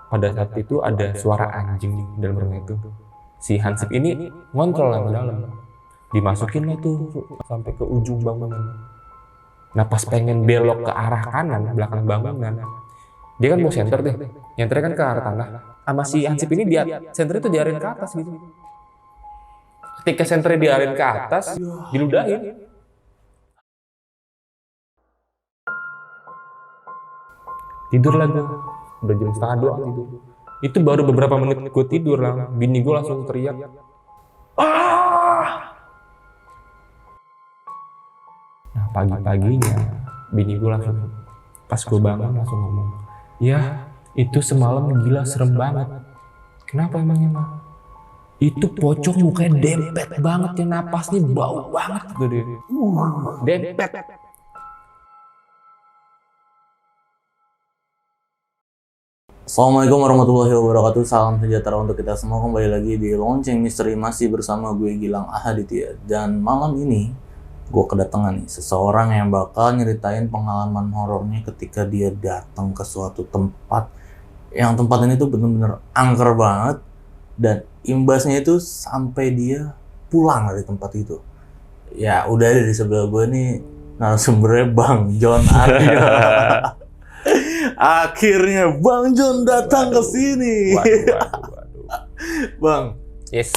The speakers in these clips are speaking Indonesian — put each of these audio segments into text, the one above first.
pada saat itu ada suara anjing di dalam rumah itu. Si Hansip ini ngontrol yang ke dalam, dimasukin lah tuh sampai ke ujung bangunan. Nah pas pengen belok ke arah kanan belakang bangunan, dia kan mau senter deh, nyenternya kan ke arah tanah. Sama si Hansip ini dia senternya tuh diarahin ke atas gitu. Ketika senternya diarahin ke atas, diludahin. Tidur lah gue, udah jam setengah dua tidur. Itu baru beberapa menit gue tidur lah, bini gue langsung teriak, ah! Nah pagi-paginya, bini gue langsung, pas gue bangun langsung ngomong, ya itu semalam gila serem banget. Kenapa emangnya mah? Itu pocong mukanya dempet banget ya, napasnya bau banget tuh dia. Dempet. Assalamualaikum warahmatullahi wabarakatuh. Salam sejahtera untuk kita semua. Kembali lagi di Lonceng Misteri, masih bersama gue Gilang Ahaditya. Dan malam ini gue kedatangan nih seseorang yang bakal nyeritain pengalaman horornya ketika dia datang ke suatu tempat, yang tempat ini tuh bener-bener angker banget, dan imbasnya itu sampai dia pulang dari tempat itu. Ya udah ada di sebelah gue nih narasumbernya Bang John Aryo. Akhirnya Bang John datang ke sini. Waduh. Bang, Yes.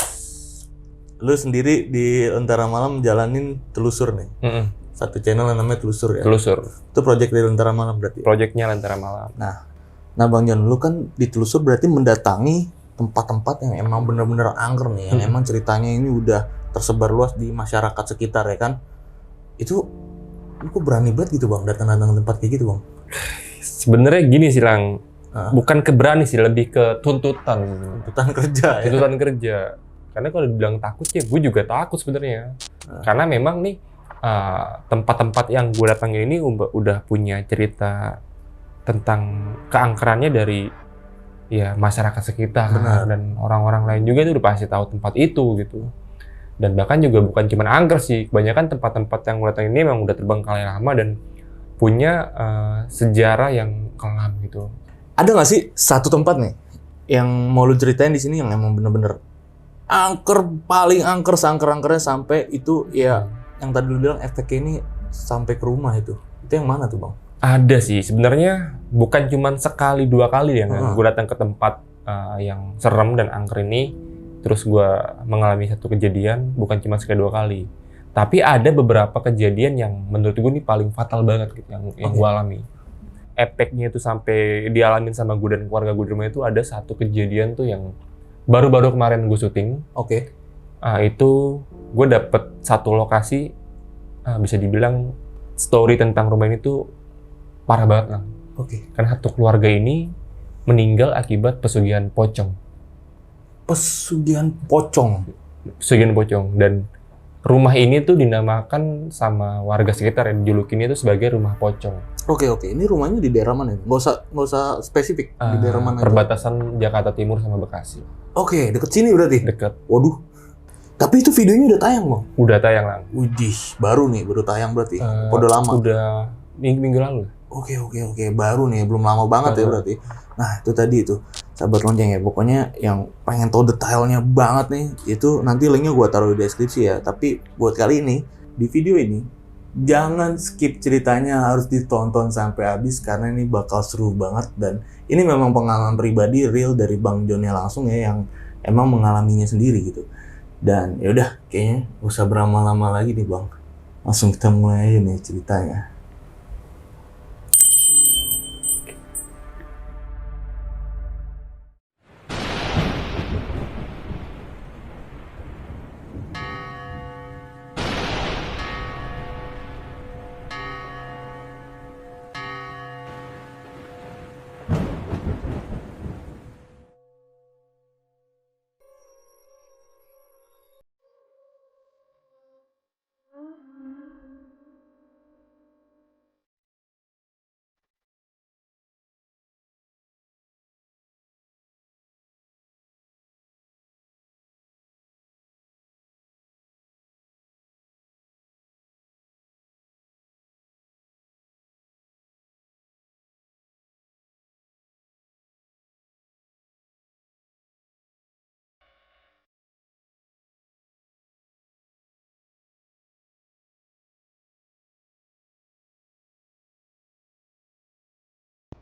lu sendiri di Lentera Malam jalanin telusur nih. Satu channel yang namanya Telusur ya. Telusur. Itu project dari Lentera Malam berarti. Proyeknya Lentera Malam. Nah Bang John, lu kan di Telusur berarti mendatangi tempat-tempat yang emang bener-bener angker nih, yang emang ceritanya ini udah tersebar luas di masyarakat sekitar ya kan. Itu lu kok berani banget gitu Bang, datang-datang ke tempat kayak gitu Bang? Sebenarnya gini sih Lang, bukan keberani sih, lebih ke tuntutan. Tuntutan kerja ya. Tuntutan kerja. Karena kalau dibilang takut ya, gue juga takut sebenarnya. Karena memang nih tempat-tempat yang gue datangin ini udah punya cerita tentang keangkerannya dari ya masyarakat sekitar. Benar. Dan orang-orang lain juga itu udah pasti tahu tempat itu gitu. Dan bahkan juga bukan cuma angker sih, kebanyakan tempat-tempat yang gue datangin ini memang udah terbengkalai lama dan punya sejarah yang kelam gitu. Ada nggak sih satu tempat nih yang mau lu ceritain di sini yang emang bener-bener angker, paling angker seangker-angkernya sampai itu ya yang tadi lu bilang efeknya ini sampai ke rumah itu yang mana tuh Bang? Ada sih, sebenarnya bukan cuma sekali dua kali ya kan gue datang ke tempat yang serem dan angker ini, terus gue mengalami satu kejadian, bukan cuma sekali dua kali. Tapi ada beberapa kejadian yang menurut gue ini paling fatal banget gitu, yang gue alami. Efeknya itu sampai dialamin sama gue dan keluarga gue di rumah itu ada satu kejadian tuh yang baru-baru kemarin gue syuting. Itu gue dapet satu lokasi, bisa dibilang story tentang rumah ini tuh parah banget lah. Karena satu keluarga ini meninggal akibat pesugihan pocong. Pesugihan pocong? Pesugihan pocong. Dan rumah ini tuh dinamakan sama warga sekitar yang dijulukinnya itu sebagai rumah pocong. Oke. Ini rumahnya di daerah mana? Nggak usah spesifik. Di daerah mana? Perbatasan Jakarta Timur sama Bekasi. Oke, deket sini berarti? Deket. Waduh. Tapi itu videonya udah tayang Bang? Udah tayang Lang. Widih, baru tayang berarti? Udah lama? Udah minggu lalu. Oke. Baru nih, belum lama banget ya berarti. Nah, itu tadi itu. Sahabat Lonceng ya, pokoknya yang pengen tahu detailnya banget nih, itu nanti linknya gue taruh di deskripsi ya. Tapi buat kali ini, di video ini, jangan skip ceritanya, harus ditonton sampai habis karena ini bakal seru banget. Dan ini memang pengalaman pribadi real dari Bang Johnnya langsung ya, yang emang mengalaminya sendiri gitu. Dan yaudah, kayaknya gak usah berlama-lama lagi nih Bang. Langsung kita mulai aja nih ceritanya.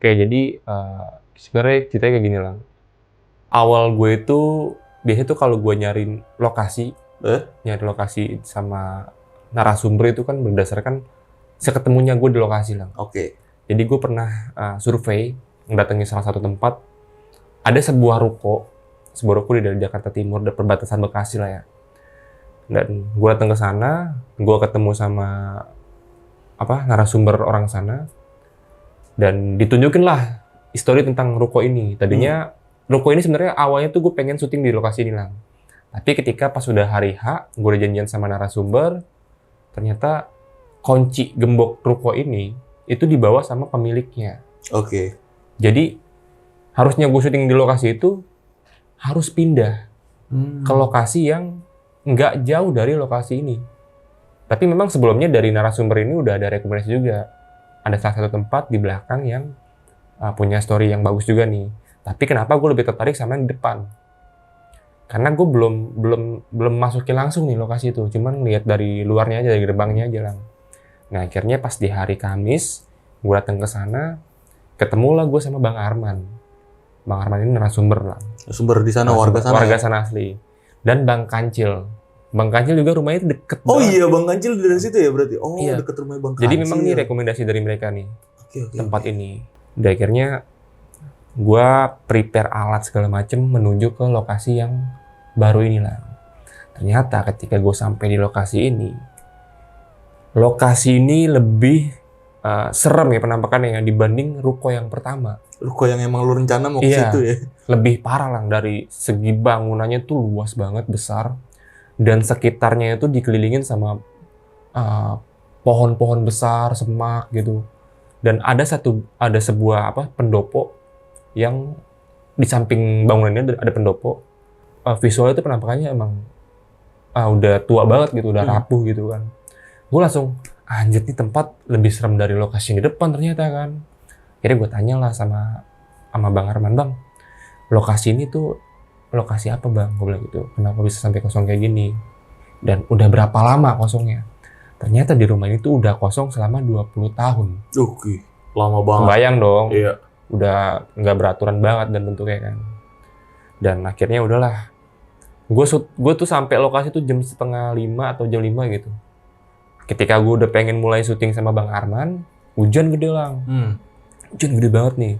Oke, jadi sebenarnya ceritanya kayak gini lah. Awal gue itu biasanya tuh kalau gue nyari lokasi sama narasumber itu kan berdasarkan seketemunya gue di lokasi lah. Oke. Jadi gue pernah survei mendatangi salah satu tempat, ada sebuah ruko di daerah Jakarta Timur, di perbatasan Bekasi lah ya. Dan gue datang ke sana, gue ketemu sama narasumber orang sana, dan ditunjukin lah histori tentang ruko ini. Tadinya ruko ini sebenarnya awalnya tuh gue pengen syuting di lokasi ini lah. Tapi ketika pas sudah hari H, gue udah janjian sama narasumber, ternyata kunci gembok ruko ini itu dibawa sama pemiliknya. Oke. Jadi harusnya gue syuting di lokasi itu harus pindah ke lokasi yang nggak jauh dari lokasi ini. Tapi memang sebelumnya dari narasumber ini udah ada rekomendasi juga. Ada salah satu tempat di belakang yang punya story yang bagus juga nih. Tapi kenapa gue lebih tertarik sama yang di depan? Karena gue belum masukin langsung nih lokasi itu, cuman lihat dari luarnya aja, dari gerbangnya aja lah. Nah akhirnya pas di hari Kamis, gue datang ke sana, ketemulah gue sama Bang Arman. Bang Arman ini narasumber lah. Narasumber di sana, warga sana. Warga sana asli. Dan Bang Kancil. Bang Kancil juga rumahnya deket Oh banget. iya, Bang Kancil dari situ ya berarti. Oh iya. Deket rumah Bang Kancil. Jadi memang ini rekomendasi dari mereka nih. Oke. Tempat ini. Dan akhirnya gue prepare alat segala macem menuju ke lokasi yang baru inilah. Ternyata ketika gue sampai di lokasi ini lebih serem ya penampakannya dibanding ruko yang pertama. Ruko yang emang lu rencana mau ke situ ya? Lebih parah lah, dari segi bangunannya tuh luas banget, besar, dan sekitarnya itu dikelilingin sama pohon-pohon besar, semak gitu. Dan ada sebuah pendopo yang di samping bangunannya ada pendopo. Visualnya itu penampakannya emang udah tua banget gitu, udah rapuh gitu kan. Gue langsung, anjir nih tempat lebih serem dari lokasi yang di depan ternyata kan. Akhirnya gue tanya lah sama Bang Arman, Bang, lokasi ini tuh lokasi apa Bang? Gue bilang gitu, kenapa bisa sampai kosong kayak gini? Dan udah berapa lama kosongnya? Ternyata di rumah ini tuh udah kosong selama 20 tahun. Oke, lama banget. Kebayang dong. Iya. Udah nggak beraturan banget dan bentuknya kan. Dan akhirnya udahlah. Gue tuh sampai lokasi tuh jam 4:30 atau jam 5 gitu. Ketika gue udah pengen mulai syuting sama Bang Arman, hujan gede lang. Hujan gede banget nih.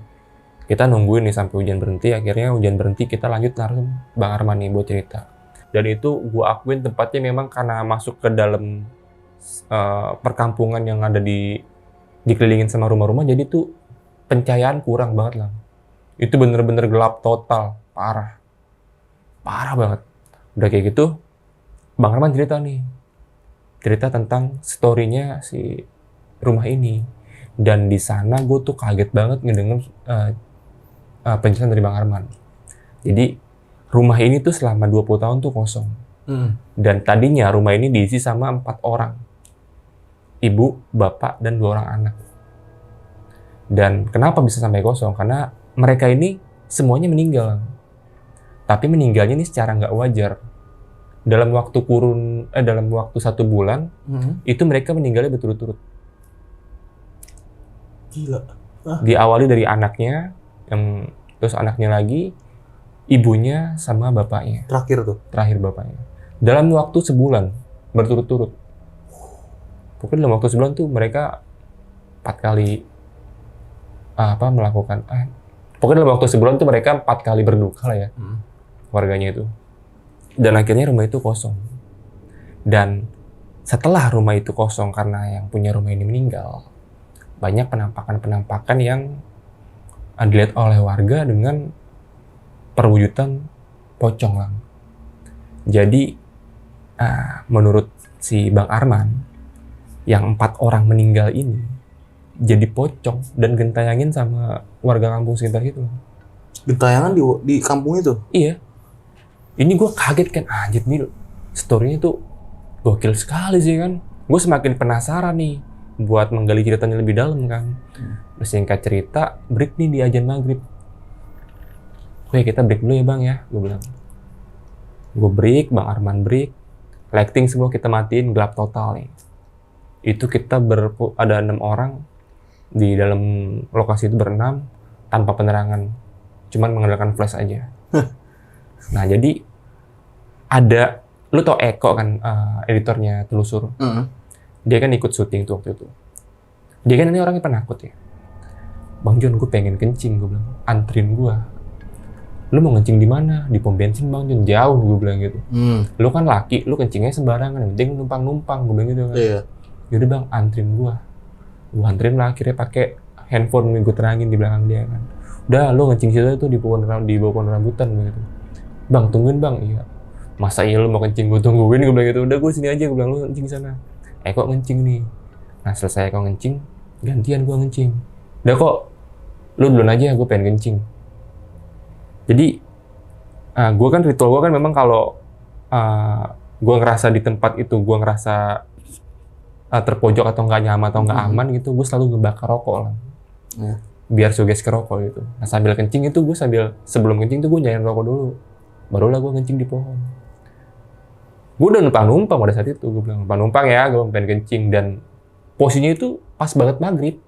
Kita nungguin nih sampai hujan berhenti. Akhirnya hujan berhenti, kita lanjut naruh Bang Arman nih buat cerita. Dan itu gue akuin tempatnya memang karena masuk ke dalam perkampungan yang ada dikelilingin sama rumah-rumah, jadi tuh pencahayaan kurang banget lah. Itu bener-bener gelap total, parah banget. Udah kayak gitu, Bang Arman cerita tentang story-nya si rumah ini. Dan di sana gue tuh kaget banget ngedenger penjelasan dari Bang Arman. Jadi rumah ini tuh selama 20 tahun tuh kosong. Dan tadinya rumah ini diisi sama 4 orang. Ibu, bapak, dan 2 orang anak. Dan kenapa bisa sampai kosong? Karena mereka ini semuanya meninggal. Tapi meninggalnya ini secara nggak wajar. Dalam waktu 1 bulan, itu mereka meninggalnya berturut-turut. Gila. Diawali dari anaknya, terus anaknya lagi, ibunya sama bapaknya. Terakhir bapaknya. Dalam waktu sebulan berturut-turut. Pokoknya dalam waktu sebulan tuh mereka 4 kali melakukan. Pokoknya dalam waktu sebulan tuh mereka 4 kali berduka lah ya, warganya itu. Dan akhirnya rumah itu kosong. Dan setelah rumah itu kosong karena yang punya rumah ini meninggal, banyak penampakan yang dilihat oleh warga dengan perwujudan pocong lang. Jadi menurut si Bang Arman, yang 4 orang meninggal ini jadi pocong dan gentayangin sama warga kampung sekitar itu. Gentayangan di kampung itu? Iya. Ini gue kaget kan, anjir nih story-nya tuh gokil sekali sih kan. Gue semakin penasaran nih buat menggali ceritanya lebih dalam kan. Singkat cerita, break nih di azan maghrib. Oke, kita break dulu ya Bang ya, gue bilang. Gue break, Bang Arman break, lighting semua kita matiin, gelap total nih. Itu kita ada 6 orang di dalam lokasi itu berenam tanpa penerangan, cuman mengandalkan flash aja. Nah jadi ada, lu tau Eko kan, editornya Telusur. Dia kan ikut syuting tuh waktu itu. Dia kan ini orangnya penakut ya. Bang Jon, gue pengen kencing, gue bilang. Anterin gue. Lu mau kencing di mana? Di pom bensin Bang Jon, jauh, gue bilang gitu. Lu kan laki, lu kencingnya sembarangan, yang penting numpang-numpang, gue bilang gitu kan. Iya. Yaudah Bang, anterin gue. Gue anterin lah, akhirnya pakai handphone gue terangin di belakang dia kan. Udah, lu kencing situ tuh di bawah pohon rambutan gitu. Bang, tungguin Bang. Iya. Masa iya lu mau kencing, gue tungguin, gue bilang gitu. Udah, gue sini aja, gue bilang, lu kencing sana. Kok ngencing nih. Nah selesai kok ngencing, gantian gue ngencing. Udah kok, lu duluan aja, gue pengen kencing. Jadi, gue kan ritual gue kan memang kalau gue ngerasa di tempat itu, gue ngerasa terpojok atau nggak nyaman atau nggak aman gitu, gue selalu ngebakar rokok lah. Biar suges ke rokok gitu. Nah sambil kencing itu gue sebelum kencing tuh gue nyalain rokok dulu. Barulah gue kencing di pohon. Gue udah numpang pada saat itu, gue bilang numpang ya, gue pengen kencing, dan posisinya itu pas banget maghrib.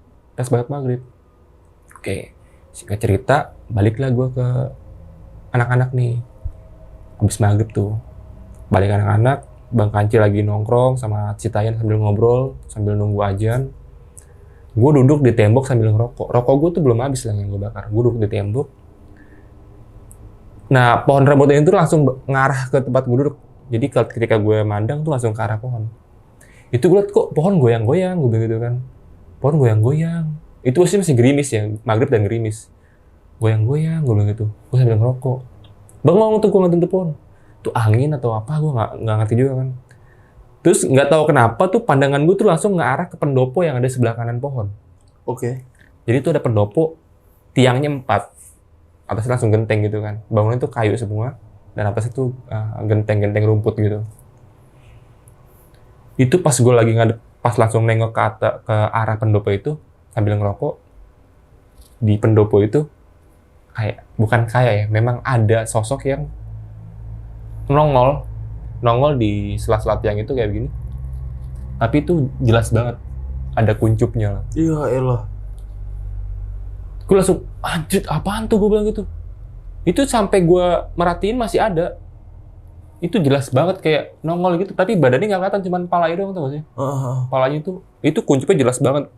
Oke, singkat cerita, baliklah gue ke anak-anak nih, habis maghrib tuh, balik anak-anak, Bang Kancil lagi nongkrong sama Citayan sambil ngobrol, sambil nunggu azan. Gue duduk di tembok sambil ngerokok, rokok gue tuh belum habis lah yang gue bakar, gue duduk di tembok. Nah, pohon rambutan itu langsung ngarah ke tempat gue duduk. Jadi ketika gue mandang tuh langsung ke arah pohon. Itu gue liat kok pohon goyang-goyang, gue begitu kan. Pohon goyang-goyang. Itu masih gerimis ya, maghrib dan gerimis. Goyang-goyang, gue bilang gitu. Gue sambil ngerokok. Bengong tuh gue ngeliatin tuh pohon. Tuh angin atau apa, gue nggak ngerti juga kan. Terus nggak tahu kenapa tuh pandangan gue tuh langsung ngarah ke pendopo yang ada sebelah kanan pohon. Oke. Jadi tuh ada pendopo, tiangnya 4. Atasnya langsung genteng gitu kan. Bangunnya tuh kayu semua. Dan atasnya tuh genteng-genteng rumput gitu. Itu pas gue lagi pas langsung nengok ke arah pendopo itu sambil ngerokok, di pendopo itu bukan ya, memang ada sosok yang nongol di sela-sela tiang itu kayak begini. Tapi itu jelas banget ada kuncupnya lah. Iya elah. Gue langsung anjir, apaan tuh, gue bilang gitu. Itu sampai gue merhatiin masih ada. Itu jelas banget kayak nongol gitu, tapi badannya nggak kelihatan, cuman palanya doang, tau gak sih? Palanya itu kuncupnya jelas banget.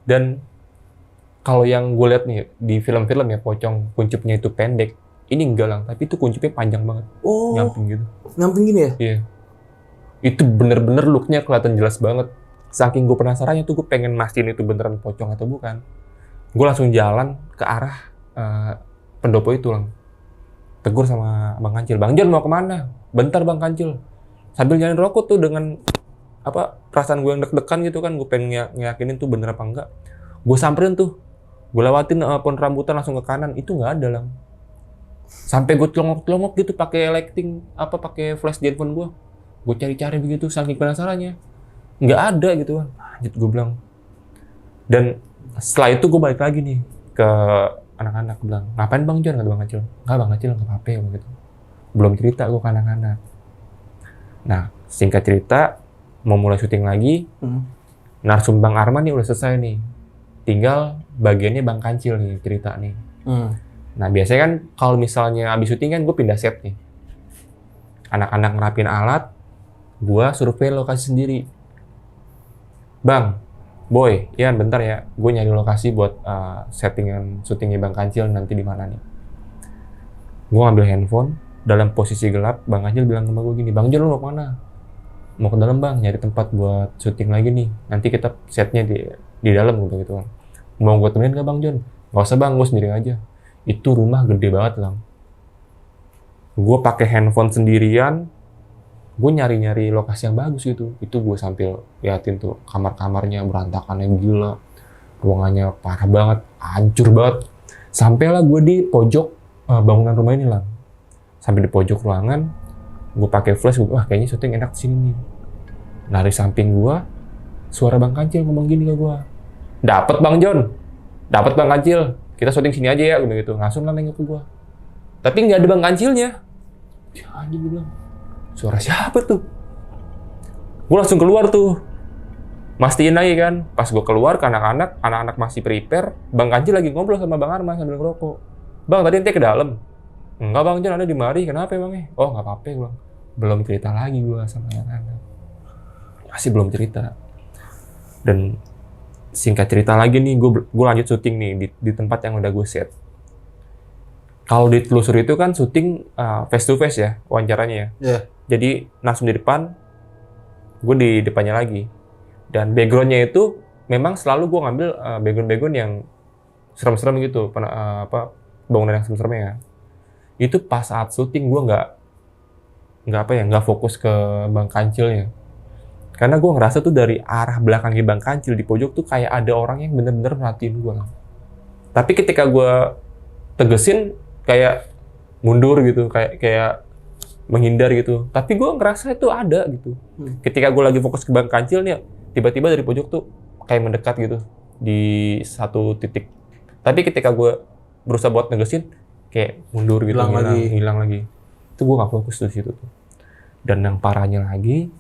Dan kalau yang gue lihat nih di film-film ya, pocong kuncupnya itu pendek, ini enggak lah, tapi itu kuncupnya panjang banget. Nyamping gitu. Nyamping gini ya? Iya. Itu bener-bener looknya kelihatan jelas banget. Saking gue penasarannya tuh, gue pengen mastiin itu beneran pocong atau bukan. Gue langsung jalan ke arah pendopo itu lang. Tegur sama Bang Kancil, Bang Jon mau kemana? Bentar Bang Kancil. Sambil nyalain rokok tuh dengan perasaan gue yang deg-degan gitu kan, gue pengen ngeyakinin tuh bener apa enggak. Gue samperin tuh, gue lewatin pohon rambutan langsung ke kanan, itu nggak ada lang. Sampai gue telongok-telongok gitu pakai lighting, pakai flash di handphone gue. Gue cari-cari begitu, saking penasarannya. Nggak ada gitu kan. Anjir, gue bilang. Dan setelah itu gue balik lagi nih ke anak-anak, bilang, ngapain Bang Jon? Kata Bang Kancil. Nggak Bang Kancil, nggak apa-apa gitu. Belum cerita gue ke anak-anak. Nah, singkat cerita, mau mulai syuting lagi, narsum Bang Arman nih udah selesai nih. Tinggal bagiannya Bang Kancil nih, cerita nih. Nah, biasanya kan kalau misalnya abis syuting kan gue pindah set nih. Anak-anak ngerapin alat, gue survei lokasi sendiri. Bang, Boy, Ian bentar ya, gue nyari lokasi buat settingan syutingnya Bang Kancil nanti di mana nih. Gue ngambil handphone, dalam posisi gelap, Bang Kancil bilang sama gue gini, Bang Jon lu mau kemana? Mau ke dalam Bang, nyari tempat buat syuting lagi nih. Nanti kita setnya di dalam gitu kan. Mau gue temenin nggak Bang Jon? Nggak usah Bang, gue sendiri aja. Itu rumah gede banget lang. Gue pakai handphone sendirian, gue nyari-nyari lokasi yang bagus gitu. Itu gue sambil liatin tuh kamar-kamarnya berantakannya gila, ruangannya parah banget, hancur banget. Sampailah gue di pojok bangunan rumah ini lah. Sampai di pojok ruangan, gue pakai flash, wah kayaknya syuting enak di sini nih. Nah di samping gue, suara Bang Kancil ngomong gini ke gue, dapet Bang Jon, dapet Bang Kancil, kita syuting sini aja ya, gitu. Langsung lah nengok ke gue. Tapi nggak ada Bang Kancilnya. Ya anjing, gue bilang, suara siapa tuh? Gue langsung keluar tuh. Mastiin lagi kan, pas gue keluar ke anak-anak masih prepare, Bang Kancil lagi ngobrol sama Bang Arman sambil ngerokok. Bang, tadi ente ke dalam? Enggak Bang Jon, ada di mari, kenapa emangnya? Oh nggak apa-apa gue. Belum cerita lagi gue sama anak-anak. Masih belum cerita. Dan singkat cerita lagi nih, gue lanjut syuting nih di tempat yang udah gue set. Kalau di Telusur itu kan syuting face to face ya, wawancaranya ya. Iya. Jadi langsung di depan, gue di depannya lagi. Dan backgroundnya itu memang selalu gue ngambil background yang serem-serem gitu, bangunan yang serem-seremnya. Itu pas saat syuting gue nggak fokus ke Bang Kancilnya, karena gue ngerasa tuh dari arah belakangnya Bang Kancil di pojok tuh kayak ada orang yang bener-bener merhatiin gue. Tapi ketika gue tegesin kayak mundur gitu, kayak menghindar gitu. Tapi gue ngerasa itu ada gitu. Ketika gue lagi fokus ke Bang Kancil nih, tiba-tiba dari pojok tuh kayak mendekat gitu di satu titik. Tapi ketika gue berusaha buat negesin, kayak mundur gitu, hilang lagi. Itu gue nggak fokus di situ tuh. Dan yang parahnya lagi,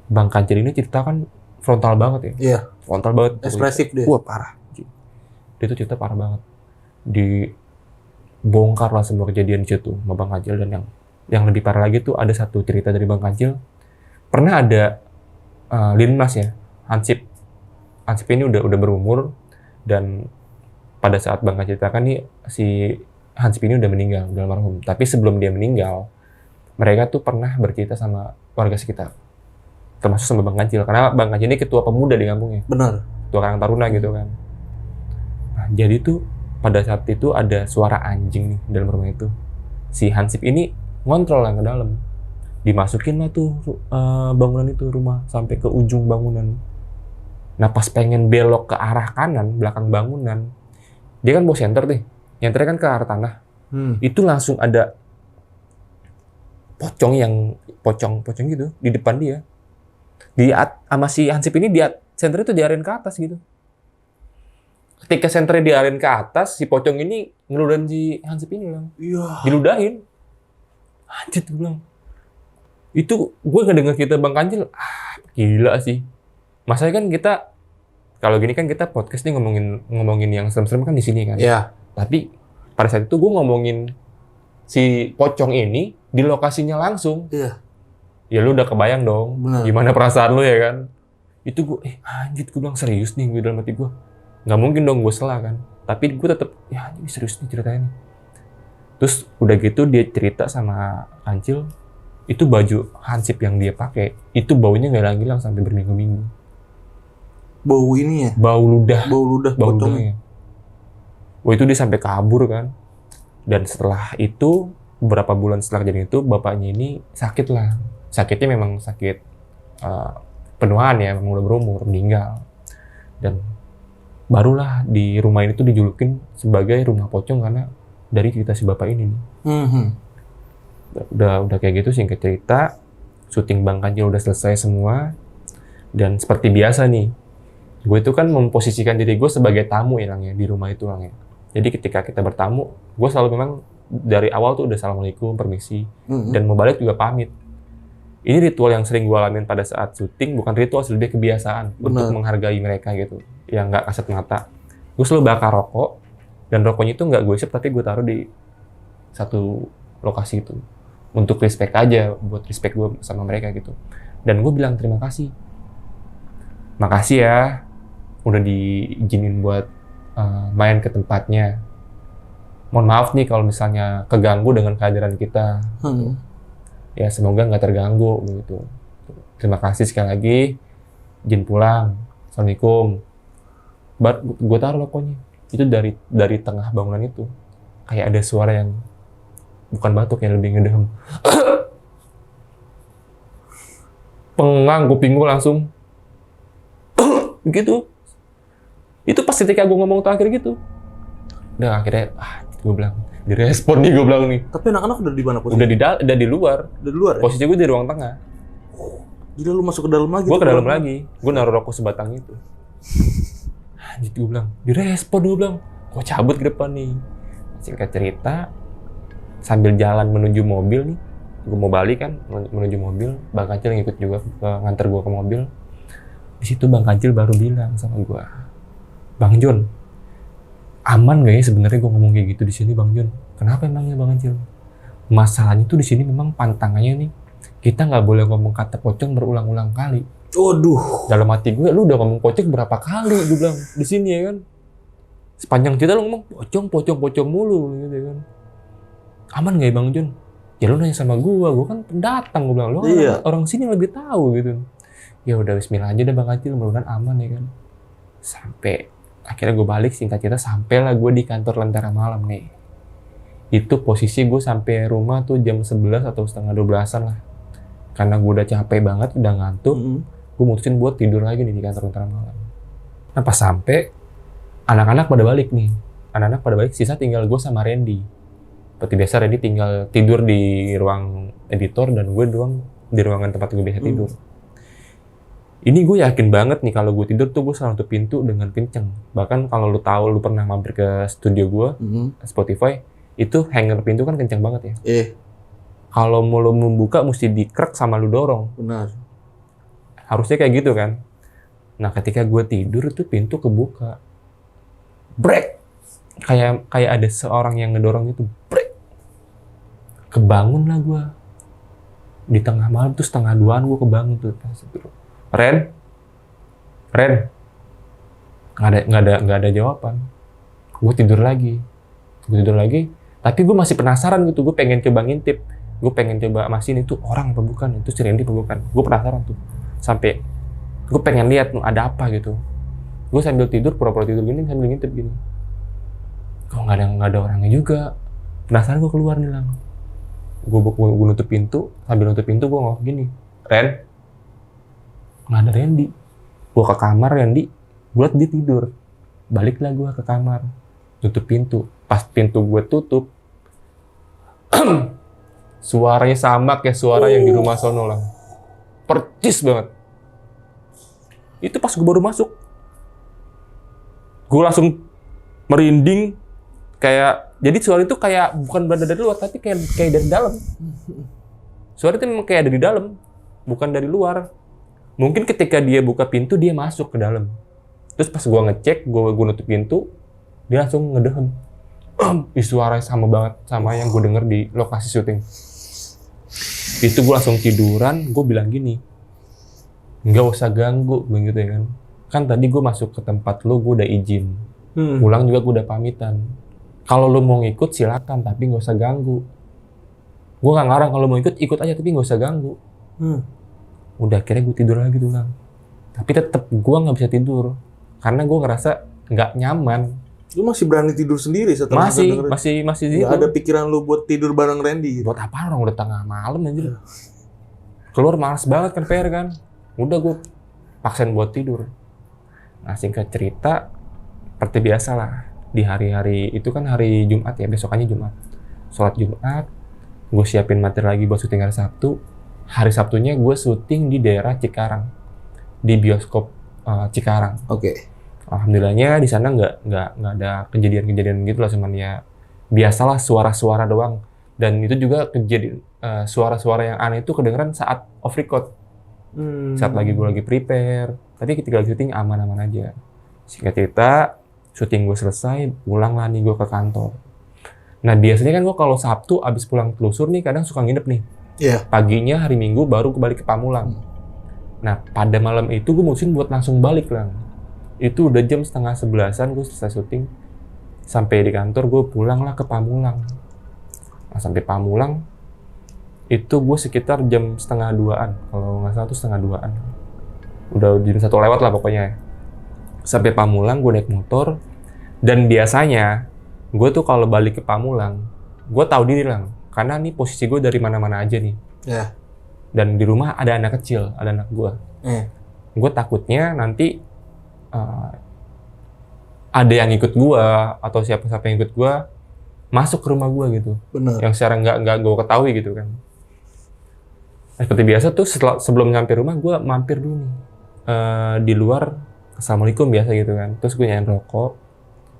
Bang Kancil ini cerita kan frontal banget ya. Iya. Frontal banget. Ekspresif dia. Wah parah. Dia tuh cerita parah banget. Dibongkar lah semua kejadian di situ sama Bang Kancil. Dan yang lebih parah lagi tuh ada satu cerita dari Bang Kancil. Pernah ada Linmas ya, Hansip ini udah berumur, dan pada saat Bang Kancil ceritakan nih, si Hansip ini udah meninggal, udah almarhum. Tapi sebelum dia meninggal, mereka tuh pernah bercerita sama warga sekitar, termasuk sama Bang Kancil, karena Bang Kancil ini ketua pemuda di kampungnya. Benar. Ketua Karang Taruna gitu kan. Nah, jadi tuh pada saat itu ada suara anjing nih dalam rumah itu. Si Hansip ini ngontrol yang ke dalam. Dimasukin lah tuh bangunan itu, rumah, sampai ke ujung bangunan. Nah pas pengen belok ke arah kanan, belakang bangunan, dia kan bawa senter nih, nyenternya kan ke arah tanah. Itu langsung ada pocong gitu di depan dia. Sama si Hansip ini senternya tuh diarahin ke atas gitu. Ketika senternya diarahin ke atas, si pocong ini ngeludahin si Hansip ini bilang. Iya. Diludahin. Anjir tuh bilang. Itu gue ngedenger kita Bang Kancil, gila sih. Masanya kan kita, kalau gini kan kita podcast nih ngomongin yang serem-serem kan di sini kan. Iya. Tapi pada saat itu gue ngomongin si pocong ini di lokasinya langsung. Iya. Ya lu udah kebayang dong. Bener. Gimana perasaan lu ya kan. Itu gue, anjir gue bilang serius nih gue dalam hati gue. Nggak mungkin dong gue salah kan. Tapi gue tetap, ya ini serius nih ceritanya nih. Terus udah gitu dia cerita sama Kancil, itu baju Hansip yang dia pakai, itu baunya nggak hilang-hilang sampai berminggu-minggu. Bau ini ya? Bau ludah pocongnya. Wah itu dia sampai kabur kan. Dan setelah itu, beberapa bulan setelah kejadian itu, bapaknya ini sakit lah. Sakitnya memang sakit penuaan ya, memang udah berumur, meninggal. Dan barulah di rumah ini tuh dijulukin sebagai rumah pocong karena dari cerita si bapak ini. Udah kayak gitu singkat cerita, syuting Bang Kancil udah selesai semua. Dan seperti biasa nih, gue itu kan memposisikan diri gue sebagai tamu ya Lang ya, di rumah itu Lang ya. Jadi ketika kita bertamu, gue selalu memang dari awal tuh udah assalamualaikum, permisi, dan mau balik juga pamit. Ini ritual yang sering gue alamin pada saat syuting, bukan ritual, lebih kebiasaan untuk menghargai mereka gitu, yang nggak kasat mata. Gue selalu bakar rokok, dan rokoknya itu nggak gue isep, tapi gue taruh di satu lokasi itu. Untuk respect aja, buat respect gue sama mereka gitu. Dan gue bilang terima kasih. Makasih ya, udah diizinin buat main ke tempatnya. Mohon maaf nih kalau misalnya keganggu dengan kehadiran kita. Ya semoga nggak terganggu gitu. Terima kasih sekali lagi. Izin pulang. Assalamualaikum. Gue taruh rokoknya. Itu dari tengah bangunan itu. Kayak ada suara yang bukan batuk, yang lebih ngedehem. Pengang kuping gue langsung. Gitu. Itu pas ketika gue ngomong terakhir gitu. Udah akhirnya, gue bilang, direspon nih gue bilang nih. Tapi anak-anak udah di mana posisi? Udah di luar. Udah di luar ya? Posisi gue di ruang tengah. Jadi lu masuk ke dalam lagi? Gue ke dalam lagi. Gue naruh rokok sebatang itu. Anjir gue bilang, direspon gue bilang. Gue cabut ke depan nih. Singkat cerita, sambil jalan menuju mobil nih. Gue mau balik kan, menuju mobil. Bang Kancil ngikut juga nganter gue ke mobil. Di situ Bang Kancil baru bilang sama gue, Bang Jon, aman gak ya sebenarnya gue ngomong kayak gitu di sini Bang Jon? Kenapa emangnya Bang Kancil? Masalahnya tuh di sini memang pantangannya nih, kita nggak boleh ngomong kata pocong berulang-ulang kali. Waduh. Dalam hati gue, lu udah ngomong pocong berapa kali? Gue bilang di sini ya kan. Sepanjang cerita lu ngomong pocong mulu gitu kan. Aman gak ya Bang Jon? Ya lu nanya sama gue kan pendatang, gue bilang. Lu kan orang sini lebih tahu gitu. Ya udah bismillah aja deh Bang Kancil, mudah-mudahan aman ya kan. Sampai akhirnya gue balik, singkat cerita sampailah gue di kantor Lentera Malam nih. Itu posisi gue sampai rumah tuh jam 11 atau setengah 12-an lah. Karena gue udah capek banget, udah ngantuk, gue mutusin buat tidur lagi nih di kantor Lentera Malam. Nah pas sampai, anak-anak pada balik nih. Anak-anak pada balik, sisa tinggal gue sama Randy. Seperti biasa Randy tinggal tidur di ruang editor dan gue doang di ruangan tempat gue biasa tidur. Ini gue yakin banget nih kalau gue tidur tuh gue selalu tutup pintu dengan kenceng. Bahkan kalau lu tahu, lu pernah mampir ke studio gue, Spotify, itu hanger pintu kan kenceng banget ya. Kalau mau lu membuka mesti dikrek sama lu dorong. Benar. Harusnya kayak gitu kan. Nah ketika gue tidur itu pintu kebuka. Brek! Kayak ada seorang yang ngedorong itu. Brek! Kebangun lah gue. Di tengah malam tuh 1:30-an gue kebangun tuh. Ren? Nggak ada jawaban. Gue tidur lagi. Tapi gue masih penasaran gitu. Gue pengen coba ngintip. Gue pengen coba mastiin itu orang apa bukan. Itu si Randy apa bukan. Gue penasaran tuh. Sampai gue pengen lihat ada apa gitu. Gue sambil tidur, pura-pura tidur gini, sambil ngintip gini. Kok nggak ada orangnya juga. Penasaran gue keluar nih lang. Gue nutup pintu. Sambil nutup pintu gue ngomong gini. Ren? Nggak ada Randy. Gue ke kamar Randy, gue liat dia tidur. Baliklah gue ke kamar, tutup pintu. Pas pintu gue tutup, suaranya sama kayak suara yang di rumah sono lah. Percis banget. Itu pas gue baru masuk, gue langsung merinding. Jadi suara itu kayak bukan berada dari luar, tapi kayak dari dalam. Suara itu memang kayak ada di dalam, bukan dari luar. Mungkin ketika dia buka pintu, dia masuk ke dalam. Terus pas gue ngecek, gue nutup pintu, dia langsung ngedehem. Suaranya sama banget sama yang gue denger di lokasi syuting. Itu gue langsung tiduran, gue bilang gini, nggak usah ganggu, begitu ya kan. Kan tadi gue masuk ke tempat lo, gue udah izin. Pulang juga gue udah pamitan. Kalau lo mau ngikut silakan, tapi nggak usah ganggu. Gue nggak ngarang kalau mau ikut aja, tapi nggak usah ganggu. Udah akhirnya gue tidur lagi tuh lang. Tapi tetep gue nggak bisa tidur karena gue ngerasa nggak nyaman. Lu masih berani tidur sendiri setelah masih gitu. Nggak ada pikiran lu buat tidur bareng Randy? Buat apa, orang udah tengah malam anjir. Keluar malas banget kan PR kan. Udah gue paksain buat tidur. Nah singkat cerita, seperti biasa lah di hari-hari itu kan hari Jumat ya, besokannya Jumat. Sholat Jumat, gue siapin materi lagi buat syuting hari Sabtu. Hari Sabtunya gue syuting di daerah Cikarang, di bioskop Cikarang. Alhamdulillahnya di sana nggak ada kejadian-kejadian gitu lah, cuman ya biasalah suara-suara doang. Dan itu juga kejadian suara-suara yang aneh itu kedengeran saat off record, saat gue lagi prepare. Tapi ketika lagi syuting aman-aman aja. Singkat cerita, syuting gue selesai, pulang lah nih gue ke kantor. Nah biasanya kan gue kalau Sabtu abis pulang telusur nih kadang suka nginep nih. Paginya hari Minggu baru balik ke Pamulang. Nah pada malam itu gue mutusin buat langsung balik lang. Itu udah jam 10:30-an gue selesai syuting. Sampai di kantor gue pulang lah ke Pamulang. Nah sampai Pamulang itu gue sekitar jam 1:30-an. Kalau nggak salah tuh 1:30-an. Udah jam 1 lewat lah pokoknya. Sampai Pamulang gue naik motor. Dan biasanya gue tuh kalau balik ke Pamulang, gue tahu diri lang. Karena nih posisi gue dari mana-mana aja nih. Dan di rumah ada anak kecil, ada anak gue. Gue takutnya nanti ada yang ikut gue atau siapa-siapa yang ikut gue masuk ke rumah gue gitu. Yang secara nggak gue ketahui gitu kan. Nah, seperti biasa tuh sebelum nyampe rumah gue mampir dulu nih di luar. Assalamualaikum biasa gitu kan. Terus gue nyalain rokok.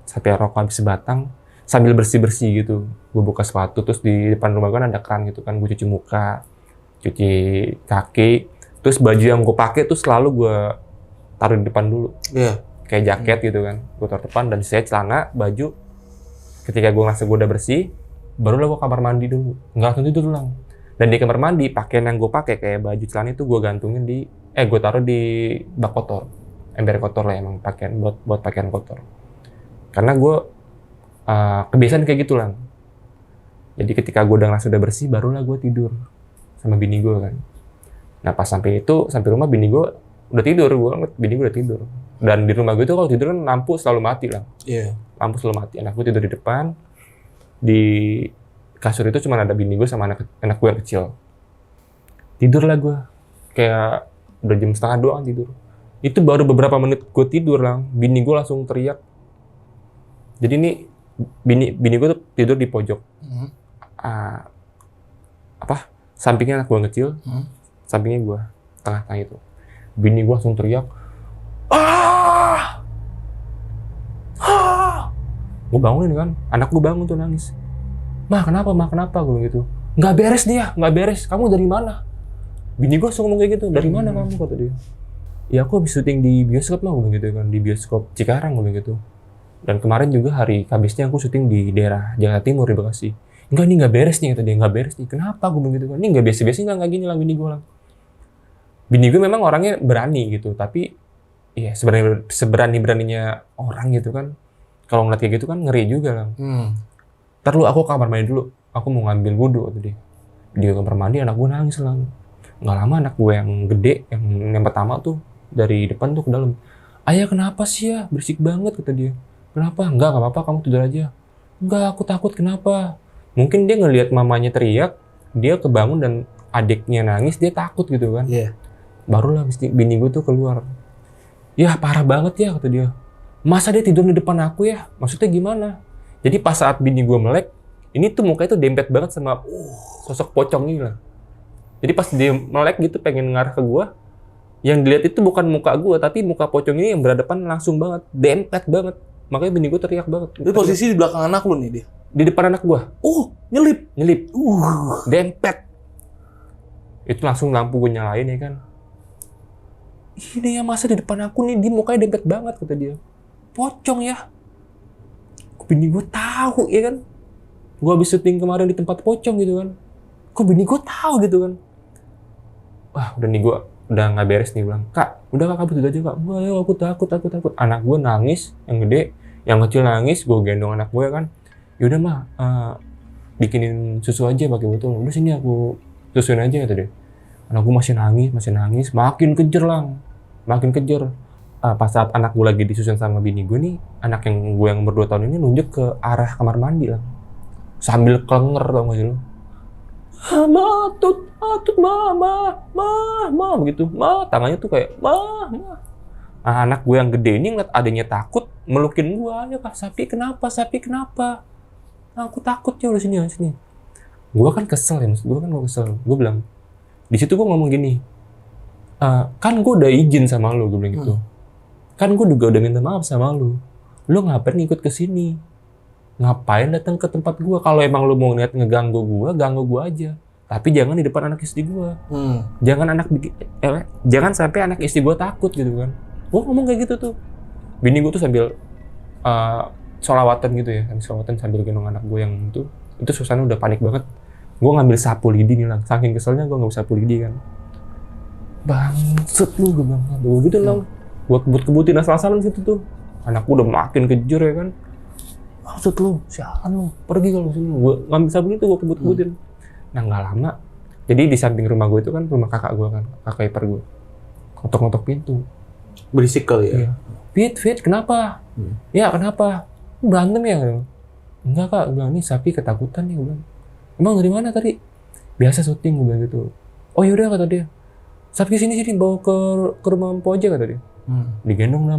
Sampai rokok habis sebatang. Sambil bersih-bersih gitu. Gue buka sepatu, terus di depan rumah gue ada keran gitu kan. Gue cuci muka, cuci kaki. Terus baju yang gue pakai tuh selalu gue taruh di depan dulu. Iya. Kayak jaket gitu kan, gue taruh depan dan saya celana, baju. Ketika gue ngerasa gue udah bersih, barulah gue kamar mandi dulu. Nggak langsung tidur lang. Dan di kamar mandi, pakaian yang gue pakai kayak baju celana itu gue gantungin gue taruh di bak kotor, ember kotor lah emang pakaian buat pakaian kotor. Karena gue kebiasaan kayak gitu lang. Jadi ketika gue udah ngerasa udah bersih, barulah gue tidur sama bini gue kan. Nah pas sampai rumah bini gue udah tidur, bini gue udah tidur. Dan di rumah gue itu kalau tidur kan lampu selalu mati lah. Iya. Lampu selalu mati. Anak gue tidur di depan, di kasur itu cuma ada bini gue sama anak gue yang kecil. Tidurlah gue, kayak udah jam setengah doang tidur. Itu baru beberapa menit gue tidur lang, bini gue langsung teriak. Jadi ini bini gue tuh tidur di pojok. Sampingnya anak gue yang kecil, sampingnya gue, tengah-tengah itu. Bini gue langsung teriak, gue bangunin kan, anak gue bangun tuh nangis. Ma kenapa? Gue bilang gitu. Nggak beres dia, nggak beres. Kamu dari mana? Bini gue langsung ngomong kayak gitu. Dari mana kamu? Kata dia. Ya aku habis syuting di bioskop lah, gue bilang gitu kan, di bioskop Cikarang, gue bilang gitu. Dan kemarin juga hari Kamisnya aku syuting di daerah Jakarta Timur di Bekasi. Enggak, ini nggak beres nih, kata dia. Nggak beres nih. Kenapa? Gue bilang gitu kan. Ini nggak biasa-biasa nggak gini lah bini gue lah. Bini gue memang orangnya berani gitu, tapi ya seberani-beraninya orang gitu kan. Kalau ngeliat kayak gitu kan ngeri juga lah. Ntar lu aku ke kamar mandi dulu. Aku mau ngambil wudhu waktu dia. Di kamar mandi anak gue nangis lah. Nggak lama anak gue yang gede, yang pertama tuh dari depan tuh ke dalam. Ayah kenapa sih ya? Berisik banget kata dia. Kenapa? Enggak apa-apa kamu tidur aja. Enggak, aku takut kenapa? Mungkin dia ngelihat mamanya teriak, dia kebangun dan adiknya nangis, dia takut gitu kan. Iya. Barulah bini gue tuh keluar. Ya parah banget ya kata dia. Masa dia tidur di depan aku ya? Maksudnya gimana? Jadi pas saat bini gue melek, ini tuh mukanya tuh dempet banget sama sosok pocong ini lah. Jadi pas dia melek gitu pengen ngarah ke gue, yang dilihat itu bukan muka gue, tapi muka pocong ini yang berhadapan langsung banget, dempet banget. Makanya bini gue teriak banget. Itu posisi di belakang anak lu nih dia? Di depan anak gue. Nyelip. Dempet. Itu langsung lampu gue nyalain ya kan. Ini ya masa di depan aku nih, dia mukanya dempet banget kata dia. Pocong ya. Bini gue tahu ya kan. Gue habis syuting kemarin di tempat pocong gitu kan. Kok bini gue tahu gitu kan. Wah udah nih gue udah nggak beres nih, bilang kak udah kak kabur aja kak. Wah ayo aku takut. Anak gue nangis, yang gede, yang kecil nangis, gue gendong anak gue kan. Yaudah mah bikinin susu aja pakai botol. Udah sini aku susuin aja kata dia. Anak gue masih nangis, makin kejer lang, makin kejer. Pas saat anak gue lagi disusun sama bini gue nih, anak yang gue yang ber 2 tahun ini nunjuk ke arah kamar mandi lah, sambil klenger tau gak sih lo? Atut, ma, begitu, ma, tangannya tuh kayak, ma. Nah, anak gue yang gede ini ngeliat adanya takut, melukin gue, ya kak, sapi kenapa? Nah, aku takut ya udah sini. Gue kan kesel ya, gue bilang, di situ gue ngomong gini, kan gue udah izin sama lo, gue bilang gitu. Kan gue juga udah minta maaf sama lu. Lu ngapain ikut ke sini? Ngapain datang ke tempat gue? Kalau emang lu mau niat ngeganggu gue, ganggu gue aja. Tapi jangan di depan anak istri gue. Jangan sampai anak istri gue takut gitu kan. Gue ngomong kayak gitu tuh. Bini gue tuh sambil sholawatan gitu ya. Sambil gendong anak gue yang itu suasana udah panik banget. Gue ngambil sapu lidi nih lang. Saking keselnya gue nggak sapu lidi kan. Bangsat lu, gue bilang. Gue gitu lang. Gue kebut-kebutin asal-asalan situ tuh. Anakku udah makin kejer ya kan. Maksud lu, sialan lu, pergi kalau sini. Gue ngambil sabun itu, gue kebut-kebutin. Nah nggak lama, jadi di samping rumah gue itu kan rumah kakak gue kan, kakak ipar gue. Ngotok-ngotok pintu. Berisik kali ya? Iya. Fit, kenapa? Ya kenapa? Berantem ya? Enggak kak, gue bilang, ini sapi ketakutan nih, gue bilang. Emang dari mana tadi? Biasa syuting, gue bilang gitu. Oh yaudah kata dia. Sapi sini bawa ke rumah Mpo aja kata dia. Digendong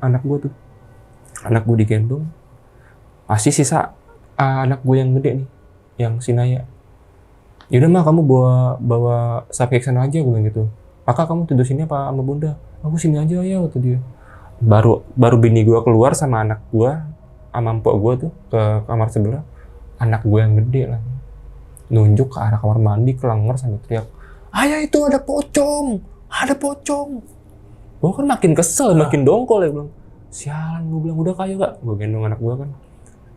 anak gue tuh. Anak gue digendong. Masih sisa anak gue yang gede nih, yang si Naya. Yaudah mah kamu bawa sapi ke sana aja, gue bilang gitu. Kakak kamu tidur sini apa sama bunda? Aku sini aja ya kata dia. Baru bini gue keluar sama anak gue, sama Mpok gue tuh ke kamar sebelah. Anak gue yang gede lah. Nunjuk ke arah kamar mandi, kelenger sambil teriak. Ayah itu ada pocong. Gue kan makin kesel, makin dongkol ya, bilang, sialan, gue bilang, udah kayo Kak. Gue gendong anak gue kan.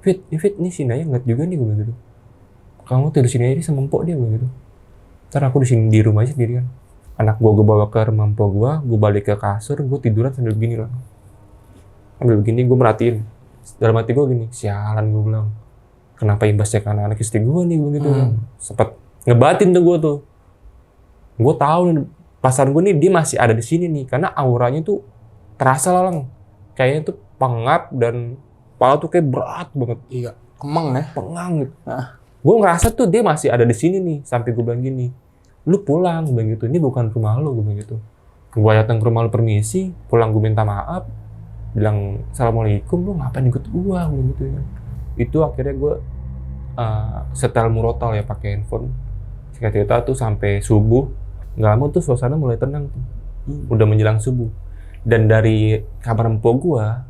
Fit, nih si Naya ngeliat juga nih, gue bilang gitu. Kamu tuh di sini aja sama empok dia, gue bilang gitu. Ntar aku di rumah aja sendirian. Anak gue bawa ke rumah empok gue balik ke kasur, gue tiduran sambil begini lah. Sambil begini, gue merhatiin. Dalam hati gue gini, sialan, gue bilang. Kenapa imbasnya ke anak istri gue nih, gue gitu. Sempet ngebatin tuh gue tuh. Gue tahu nih, pasangan gue nih dia masih ada di sini nih, karena auranya tuh terasa lah, kayaknya tuh pengap dan kepala tuh kayak berat banget. Iya, kemang ya. Pengang gitu. Gue ngerasa tuh dia masih ada di sini nih, sampai gue bilang gini, lu pulang, gue bilang gitu, ini bukan rumah lu, gue bilang gitu. Gue datang ke rumah lu permisi, pulang gue minta maaf, bilang assalamualaikum, lu ngapain ikut gue bilang gitu ya. Itu akhirnya gue setel murotal ya pakai handphone. Singkat cerita tuh sampai subuh. Nggak lama tuh suasana mulai tenang tuh. Udah menjelang subuh. Dan dari kamar empok gua,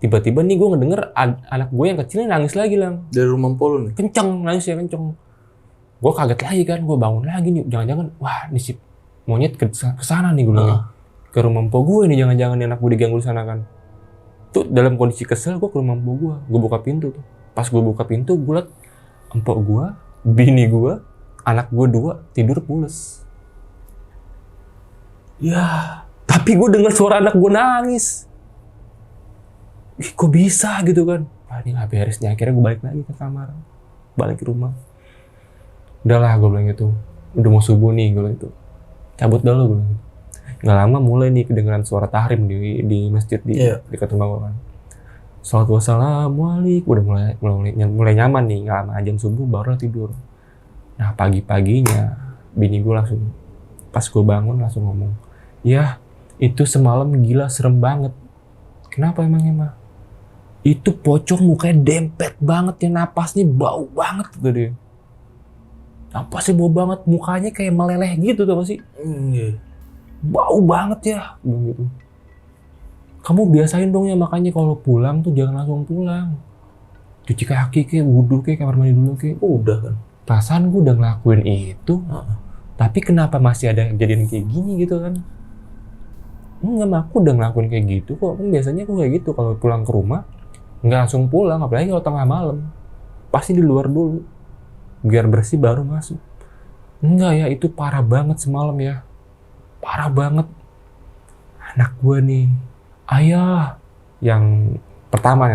tiba-tiba nih gua ngedenger anak gue yang kecilnya nangis lagi, Lang. Dari rumah empok lu nih? Kenceng, nangis ya kenceng. Gua kaget lagi kan, gua bangun lagi nih. Jangan-jangan, wah ini si monyet kesana nih, gua bilang. Ke rumah empok gue nih, jangan-jangan anak gue diganggu di sana kan. Tuh dalam kondisi kesel, gua ke rumah empok gua. Gua buka pintu tuh. Pas gua buka pintu, gua liat empok gua, bini gua, anak gua 2 tidur pules. Ya, tapi gue dengar suara anak gue nangis. Ih, kok bisa gitu kan? Wah, ini nggak beres nih. Akhirnya gue balik lagi ke kamar, balik ke rumah. Udahlah, gue bilang gitu. Udah mau subuh nih, gue bilang gitu. Cabut dulu, gue bilang gitu. Nggak lama mulai nih kedengeran suara tahrim di masjid di dekat rumah gue kan. Salatu wassalamualaikum. Udah mulai nyaman nih. Nggak lama azan subuh baru tidur. Nah pagi-paginya bini gue langsung, pas gue bangun langsung ngomong, ya itu semalam gila serem banget. Kenapa emangnya mah? Itu pocong mukanya dempet banget ya, napasnya bau banget gitu dia. Napasnya bau banget, mukanya kayak meleleh gitu tuh sih. Bau banget ya, gitu. Kamu biasain dong ya makanya kalau pulang tuh jangan langsung pulang. Cuci kaki kayak wudhu kayak kamar mandi dulu kayak. Udah kan. Perasaan gue udah ngelakuin itu. Tapi kenapa masih ada kejadian kayak gini gitu kan? Enggak, aku udah ngelakuin kayak gitu kok. Kan biasanya aku kayak gitu kalau pulang ke rumah nggak langsung pulang, apalagi kalau tengah malam. Pasti di luar dulu, biar bersih baru masuk. Enggak ya, itu parah banget semalam ya. Parah banget. Anak gue nih, ayah yang pertama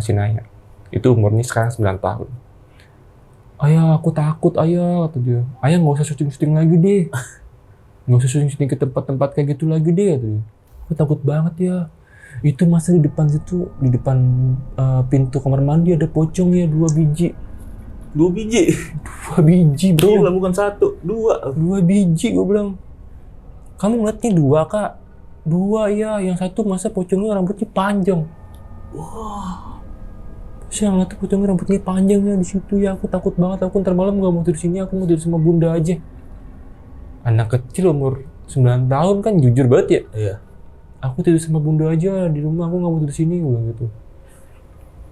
si Naya. Itu umurnya sekarang 9 tahun. Ayah, aku takut ayah, kata dia. Ayah nggak usah syuting-syuting lagi deh. Nggak usah syuting-syuting ke tempat-tempat kayak gitu lagi deh, kata dia. Aku takut banget ya. Itu masa di depan situ, di depan pintu kamar mandi ada pocong ya, 2 biji. 2 biji? 2 biji bro. Gila, bukan 1, 2. 2 biji, gue bilang. Kamu ngeliatnya 2 kak? 2 ya, yang satu masa pocongnya rambutnya panjang. Wah. Terus yang ngeliat pocongnya rambutnya panjang ya di situ ya, aku takut banget. Aku ntar malam gak mau tidur sini, aku mau tidur sama bunda aja. Anak kecil umur 9 tahun kan jujur banget ya. Iya. Aku tidur sama bunda aja di rumah, aku gak mau tidur sini, gue bilang gitu.